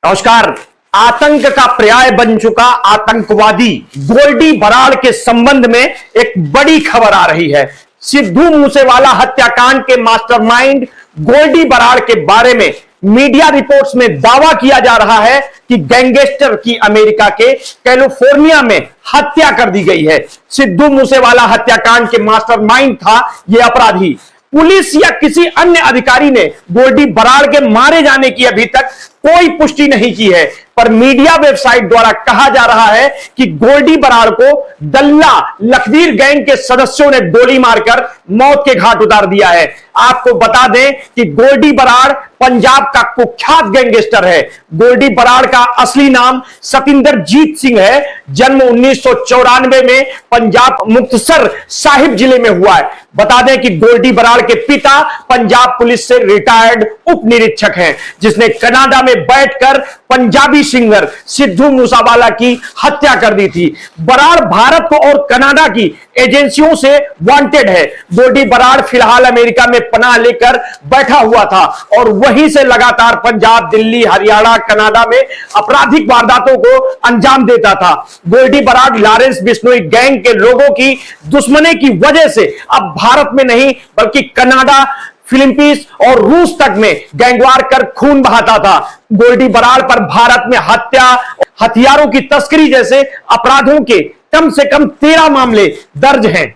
नमस्कार। आतंक का पर्याय बन चुका आतंकवादी गोल्डी बराड़ के संबंध में एक बड़ी खबर आ रही है। सिद्धू मूसेवाला हत्याकांड के मास्टरमाइंड गोल्डी बराड़ के बारे में मीडिया रिपोर्ट्स में दावा किया जा रहा है कि गैंगस्टर की अमेरिका के कैलिफोर्निया में हत्या कर दी गई है। सिद्धू मूसेवाला हत्याकांड के मास्टरमाइंड था यह अपराधी। पुलिस या किसी अन्य अधिकारी ने गोल्डी बराड़ के मारे जाने की अभी तक कोई पुष्टि नहीं की है, पर मीडिया वेबसाइट द्वारा कहा जा रहा है कि गोल्डी बराड़ को डल्ला लखवीर गैंग के सदस्यों ने गोली मारकर मौत के घाट उतार दिया है। आपको बता दें कि गोल्डी बराड़ पंजाब का कुख्यात गैंगस्टर है। गोल्डी बराड़ का असली नाम सतिंदरजीत सिंह है। जन्म 1994 में पंजाब मुक्तसर साहिब जिले में हुआ है। बता दें कि गोल्डी बराड़ के पिता पंजाब पुलिस से रिटायर्ड उप निरीक्षक हैं, जिसने कनाडा में बैठकर पंजाबी सिंगर सिद्धू मूसेवाला की हत्या कर दी थी। बराड़ भारत और कनाडा की एजेंसियों से वांटेड है। गोल्डी बराड़ फिलहाल अमेरिका में पनाह लेकर बैठा हुआ था और वहीं से लगातार पंजाब, दिल्ली, हरियाणा, कनाडा में आपराधिक वारदातों को अंजाम देता था। गोल्डी बराड़ लॉरेंस बिश्नोई गैंग के लोगों की दुश्मनी की वजह से अब भारत में नहीं बल्कि कनाडा, फिलीपींस और रूस तक में गैंगवार कर खून बहाता था। गोल्डी बराड़ पर भारत में हत्या, हथियारों की तस्करी जैसे अपराधों के कम से कम 13 मामले दर्ज हैं।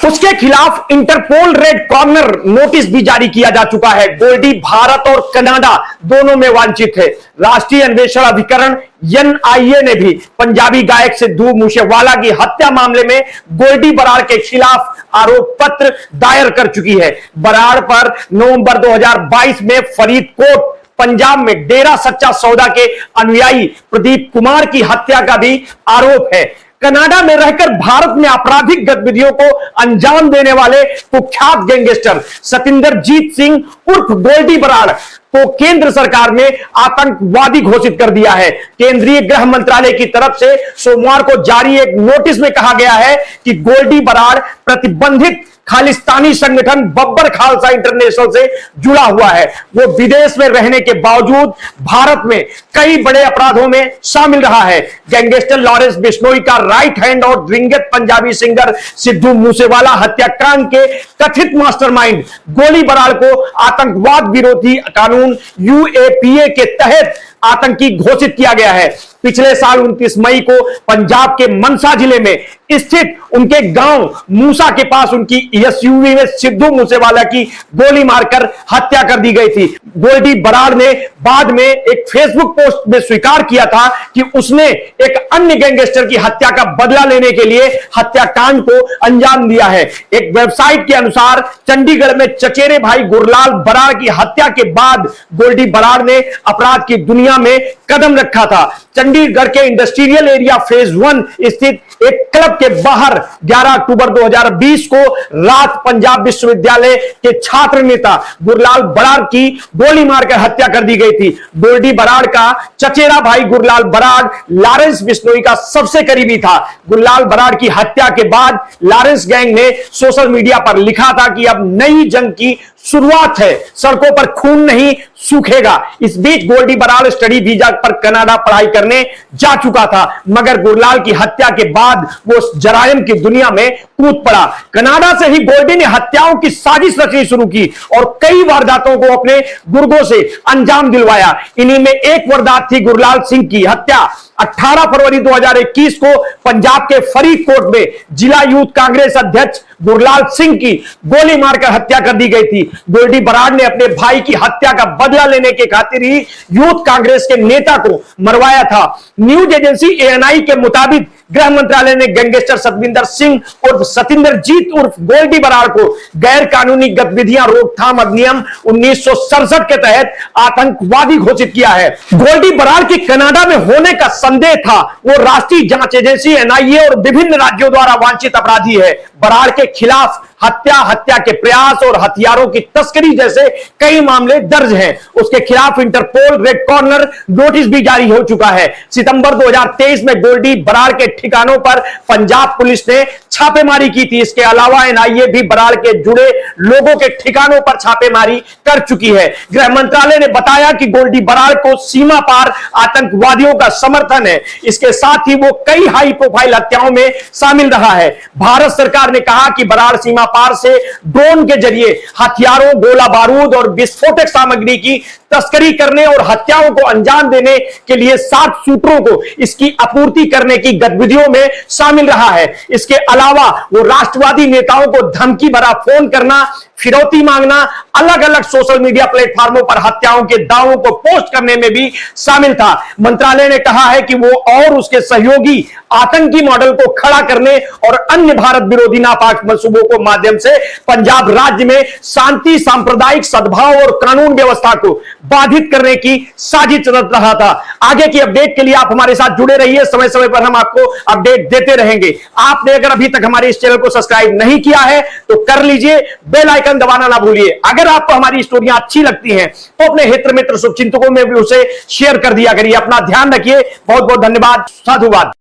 उसके खिलाफ इंटरपोल रेड कॉर्नर नोटिस भी जारी किया जा चुका है। गोल्डी भारत और कनाडा दोनों में वांछित है। राष्ट्रीय अन्वेषण अभिकरण NIA ने भी पंजाबी गायक सिद्धू मूसेवाला की हत्या मामले में गोल्डी बराड़ के खिलाफ आरोप पत्र दायर कर चुकी है। बराड़ पर नवंबर 2022 में फरीदकोट पंजाब में डेरा सच्चा सौदा के अनुयायी प्रदीप कुमार की हत्या का भी आरोप है। कनाडा में रहकर भारत में आपराधिक गतिविधियों को अंजाम देने वाले कुख्यात गैंगस्टर सतिंदरजीत सिंह उर्फ गोल्डी बराड़ को केंद्र सरकार ने आतंकवादी घोषित कर दिया है। केंद्रीय गृह मंत्रालय की तरफ से सोमवार को जारी एक नोटिस में कहा गया है कि गोल्डी बराड़ प्रतिबंधित खालिस्तानी संगठन बब्बर खालसा इंटरनेशनल से जुड़ा हुआ है। वो विदेश में रहने के बावजूद भारत में कई बड़े अपराधों में शामिल रहा है। गैंगस्टर लॉरेंस बिश्नोई का राइट हैंड और दिवंगत पंजाबी सिंगर सिद्धू मूसेवाला हत्याकांड के कथित मास्टरमाइंड गोली बराड़ को आतंकवाद विरोधी कानून UAPA के तहत आतंकी घोषित किया गया है। पिछले साल 29 मई को पंजाब के मनसा जिले में स्थित उनके गांव मूसा के पास उनकी SUV में सिद्धू मूसेवाला की गोली मारकर हत्या कर दी गई थी। गोल्डी बराड़ ने बाद में एक फेसबुक पोस्ट में स्वीकार किया था कि उसने एक अन्य गैंगस्टर की हत्या का बदला लेने के लिए हत्याकांड को अंजाम दिया है। एक वेबसाइट के अनुसार चंडीगढ़ में चचेरे भाई गुरलाल बराड़ की हत्या के बाद गोल्डी बराड़ ने अपराध की दुनिया में कदम रखा था। चंडीगढ़ के इंडस्ट्रियल एरिया फेज 1 स्थित एक क्लब के बाहर 11 अक्टूबर 2020 को रात पंजाब विश्वविद्यालय के छात्र नेता गुरलाल बराड़ की गोली मारकर हत्या कर दी गई थी। गोल्डी बराड़ का चचेरा भाई गुरलाल बराड़ लॉरेंस बिश्नोई का सबसे करीबी था। गुरलाल बराड़ की हत्या के बाद लॉरेंस गैंग ने सोशल मीडिया पर लिखा था कि अब नई जंग की शुरुआत है, सड़कों पर खून नहीं सूखेगा। इस बीच गोल्डी बराड़ स्टडी वीजा पर कनाडा पढ़ाई करने जा चुका था, मगर गुरलाल की हत्या के बाद वो जरायम की दुनिया में कूद पड़ा। कनाडा से ही गोल्डी ने हत्याओं की साजिश रचनी शुरू की और कई वारदातों को अपने गुर्गों से अंजाम दिलवाया। इन्हीं में एक वारदात थी गुरलाल सिंह की हत्या। 18 फरवरी 2021 को पंजाब के फरीदकोट में जिला यूथ कांग्रेस अध्यक्ष गुरलाल सिंह की गोली मारकर हत्या कर दी गई थी। गोल्डी बराड़ ने अपने भाई की हत्या का बदला लेने के खातिर ही यूथ कांग्रेस के नेता को मरवाया था। न्यूज एजेंसी ANI के मुताबिक गृह मंत्रालय ने गैंगस्टर सतविंदर सिंह उर्फ सतिंदरजीत उर्फ गोल्डी बराड़ को गैर कानूनी गतिविधियां रोकथाम अधिनियम 1967 के तहत आतंकवादी घोषित किया है। गोल्डी बराड़ के कनाडा में होने का संदेह था। वो राष्ट्रीय जांच एजेंसी NIA और विभिन्न राज्यों द्वारा वांछित अपराधी है। बराड़ के खिलाफ हत्या, हत्या के प्रयास और हथियारों की तस्करी जैसे कई मामले दर्ज हैं। उसके खिलाफ इंटरपोल रेड कॉर्नर नोटिस भी जारी हो चुका है। सितंबर 2023 में गोल्डी बराड़ के ठिकानों पर पंजाब पुलिस ने छापेमारी की थी। इसके अलावा एनआईए भी बराड़ के जुड़े लोगों के ठिकानों पर छापेमारी कर चुकी है। गृह मंत्रालय ने बताया कि गोल्डी बराड़ को सीमा पार आतंकवादियों का समर्थन है। इसके साथ ही वो कई हाई प्रोफाइल हत्याओं में शामिल रहा है। भारत सरकार ने कहा कि बराड़ सीमा पार से ड्रोन के जरिए हथियारों, गोला बारूद और विस्फोटक सामग्री की तस्करी करने और हत्याओं को अंजाम देने के लिए 7 शूटरों को इसकी आपूर्ति करने की गतिविधियों में शामिल रहा है। इसके अलावा वो राष्ट्रवादी नेताओं को धमकी भरा फोन करना, फिरौती मांगना, अलग अलग सोशल मीडिया प्लेटफॉर्मों पर हत्याओं के दावों को पोस्ट करने में भी शामिल था। मंत्रालय ने कहा है कि वो और उसके सहयोगी आतंकी मॉडल को खड़ा करने और अन्य भारत विरोधी नापाक मंसूबों को माध्यम से पंजाब राज्य में शांति, सांप्रदायिक सद्भाव और कानून व्यवस्था को बाधित करने की साजिश रच रहा था। आगे की अपडेट के लिए आप हमारे साथ जुड़े रहिए, समय समय पर हम आपको अपडेट देते रहेंगे। आपने अगर अभी तक हमारे इस चैनल को सब्सक्राइब नहीं किया है तो कर लीजिए, बेल आइकन दबाना ना भूलिए। अगर आपको हमारी स्टोरियां अच्छी लगती हैं तो अपने हित मित्र शुभचिंतकों में भी उसे शेयर कर दिया करिए। अपना ध्यान रखिए। बहुत बहुत धन्यवाद। साधुवाद।